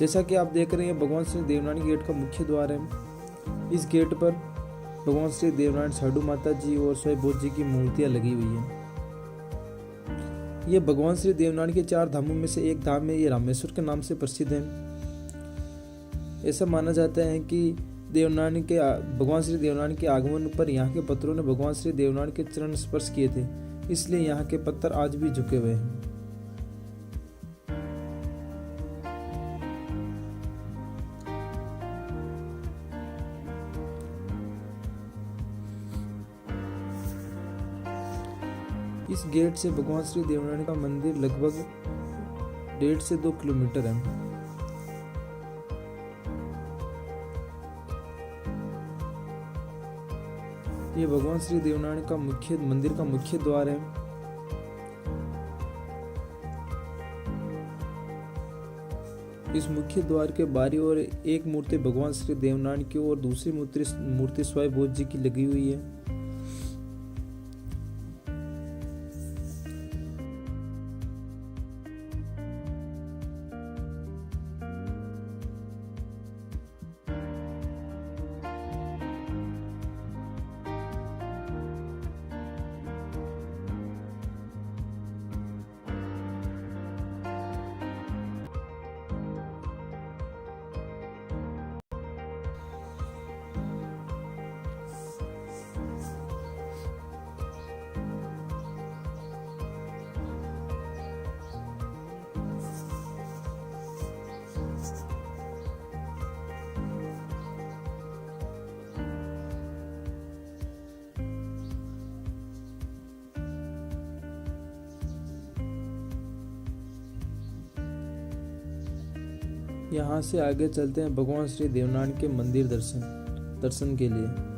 जैसा कि आप देख रहे हैं भगवान श्री देवनारायण गेट का मुख्य द्वार है। इस गेट पर भगवान श्री देवनारायण साधु माता जी और स्वयं बुद्ध जी की मूर्तियां लगी हुई हैं। ये भगवान श्री देवनारायण के 4 धामों में से एक धाम है। ये रामेश्वर के नाम से प्रसिद्ध है। ऐसा माना जाता है कि भगवान श्री देवनारायण के आगमन पर यहाँ के पत्थरों ने भगवान श्री देवनारायण के चरण स्पर्श किए थे, इसलिए यहाँ के पत्थर आज भी झुके हुए हैं। इस गेट से भगवान श्री देवनारायण का मंदिर लगभग 1.5 से 2 किलोमीटर है। ये भगवान श्री देवनारायण का मंदिर का मुख्य द्वार है। इस मुख्य द्वार के बाहरी ओर एक मूर्ति भगवान श्री देवनारायण की और दूसरी मूर्ति स्वयं बुद्ध जी की लगी हुई है। यहाँ से आगे चलते हैं भगवान श्री देवनारायण के मंदिर दर्शन के लिए।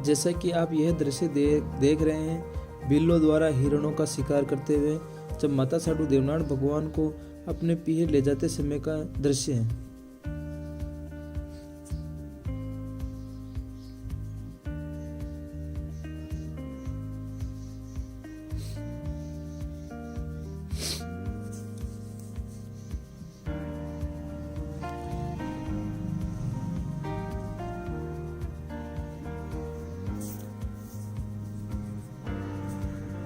जैसा कि आप यह दृश्य देख रहे हैं, बिल्लों द्वारा हिरणों का शिकार करते हुए जब माता साधु देवनारायण भगवान को अपने पीछे ले जाते समय का दृश्य है।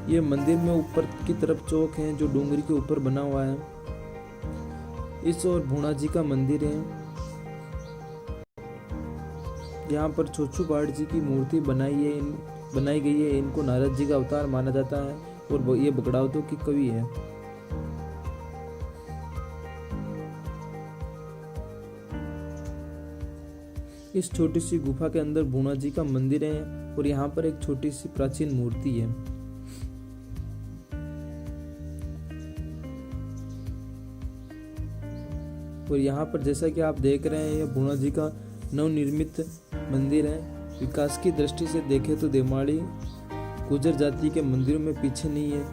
ये मंदिर में ऊपर की तरफ चौक है जो डूंगरी के ऊपर बना हुआ है। इस ओर भूणा जी का मंदिर है। यहाँ पर छोचू बाड़ जी की मूर्ति बनाई गई है। इनको नारद जी का अवतार माना जाता है और ये बगड़ावतों की कवि है। इस छोटी सी गुफा के अंदर भूणा जी का मंदिर है और यहाँ पर एक छोटी सी प्राचीन मूर्ति है। और यहाँ पर जैसा कि आप देख रहे हैं, यह भूणा जी का नवनिर्मित मंदिर है। विकास की दृष्टि से देखें तो देवमाली गुर्जर जाति के मंदिरों में पीछे नहीं है।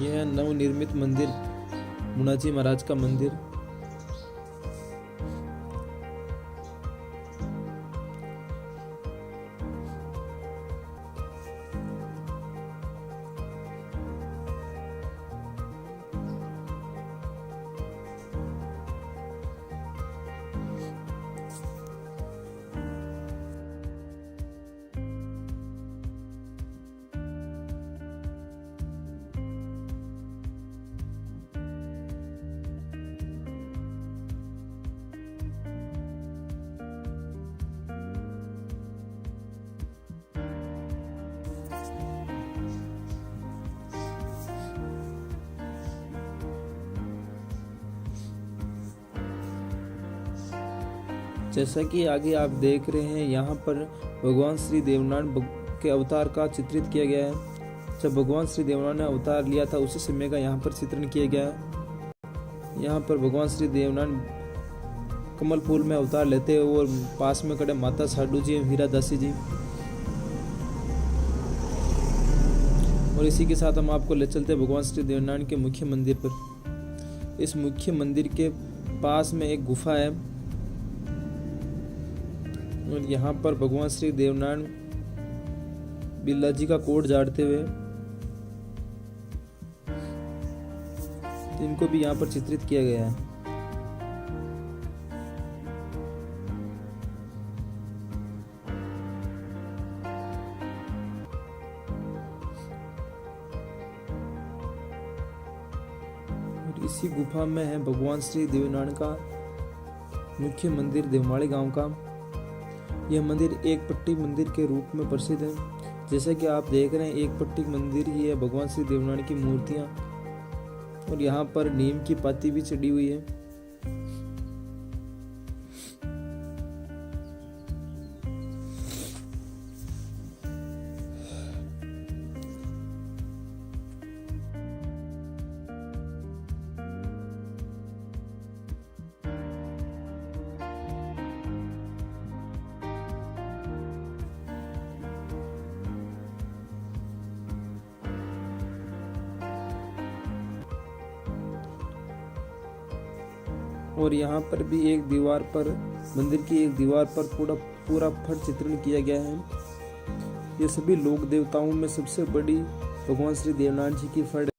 यह नवनिर्मित मंदिर भूणा जी महाराज का मंदिर। जैसा कि आगे आप देख रहे हैं, यहाँ पर भगवान श्री देवनारायण के अवतार का चित्रित किया गया है। जब भगवान श्री देवनारायण ने अवतार लिया था उसी समय का यहाँ पर चित्रण किया गया है। यहाँ पर भगवान श्री देवनारायण कमल फूल में अवतार लेते हैं और पास में खड़े माता साडू जी एवं हीरा दासी जी। और इसी के साथ हम आपको ले चलते हैं भगवान श्री देवनारायण के मुख्य मंदिर पर। इस मुख्य मंदिर के पास में एक गुफा है और यहाँ पर भगवान श्री देवनारायण बिल्ला जी का कोट झाड़ते हुए इनको भी यहाँ पर चित्रित किया गया है। इसी गुफा में है भगवान श्री देवनारायण का मुख्य मंदिर देवमाली गांव का। यह मंदिर एक पट्टी मंदिर के रूप में प्रसिद्ध है। जैसे कि आप देख रहे हैं एक पट्टी मंदिर ही है, भगवान श्री देवनारायण की मूर्तियां और यहाँ पर नीम की पाती भी चढ़ी हुई है। और यहाँ पर भी एक दीवार पर मंदिर की एक दीवार पर पूरा फट चित्रण किया गया है। ये सभी लोक देवताओं में सबसे बड़ी भगवान श्री देवनारायण जी की फट है।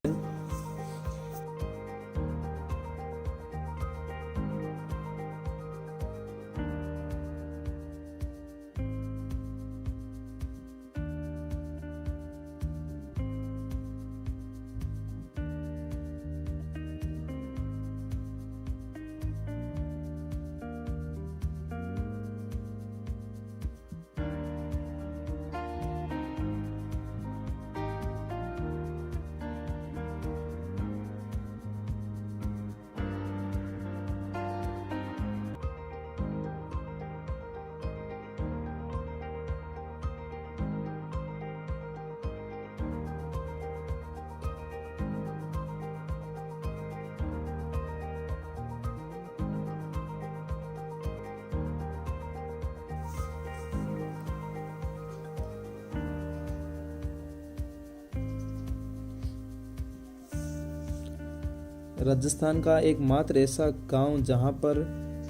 राजस्थान का एकमात्र ऐसा गांव जहां पर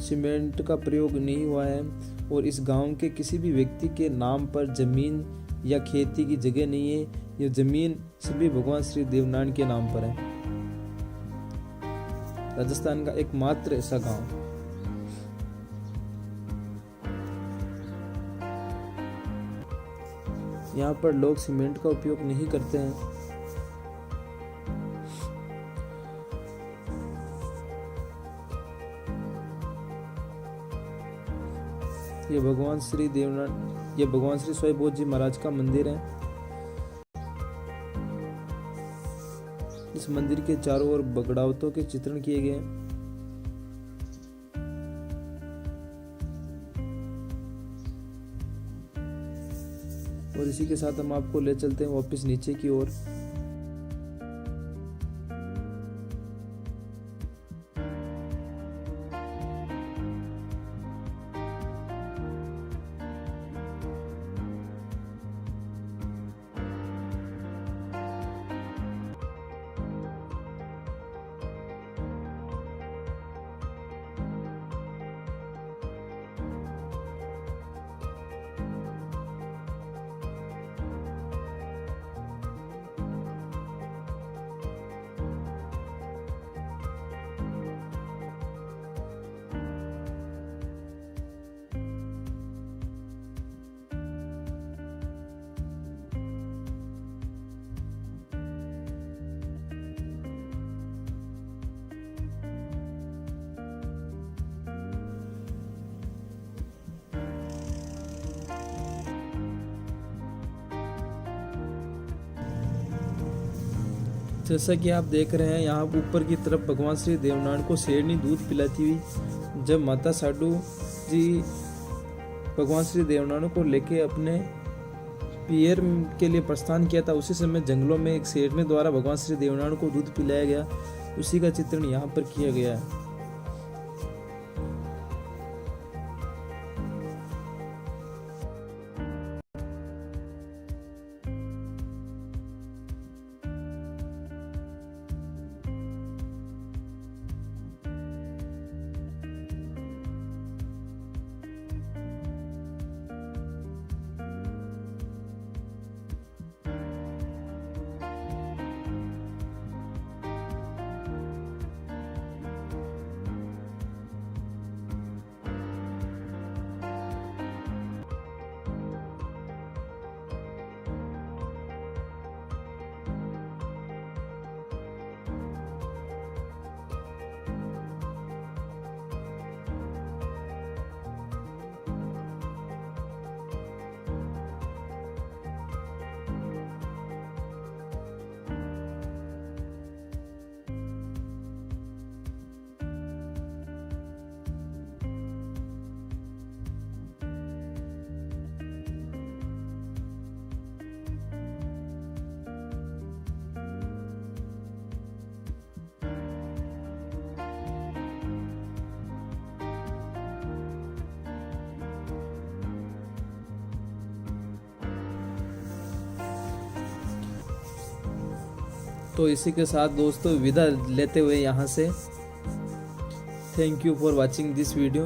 सीमेंट का प्रयोग नहीं हुआ है और इस गांव के किसी भी व्यक्ति के नाम पर जमीन या खेती की जगह नहीं है। यह जमीन सभी भगवान श्री देवनारायण के नाम पर है। राजस्थान का एकमात्र ऐसा गांव। यहाँ पर लोग सीमेंट का उपयोग नहीं करते हैं। ये भगवान श्री देवनारायण, ये भगवान श्री स्वयंभू जी महाराज का मंदिर है। इस मंदिर के चारों ओर बगड़ावतों के चित्रण किए गए हैं। और इसी के साथ हम आपको ले चलते हैं वापस नीचे की ओर। जैसा कि आप देख रहे हैं यहाँ ऊपर की तरफ भगवान श्री देवनारायण को शेरनी दूध पिलाती हुई। जब माता साडू जी भगवान श्री देवनारायण को लेके अपने पियर के लिए प्रस्थान किया था, उसी समय जंगलों में एक शेरनी द्वारा भगवान श्री देवनारायण को दूध पिलाया गया। उसी का चित्रण यहाँ पर किया गया है। तो इसी के साथ दोस्तों विदा लेते हुए यहाँ से thank you for watching this video.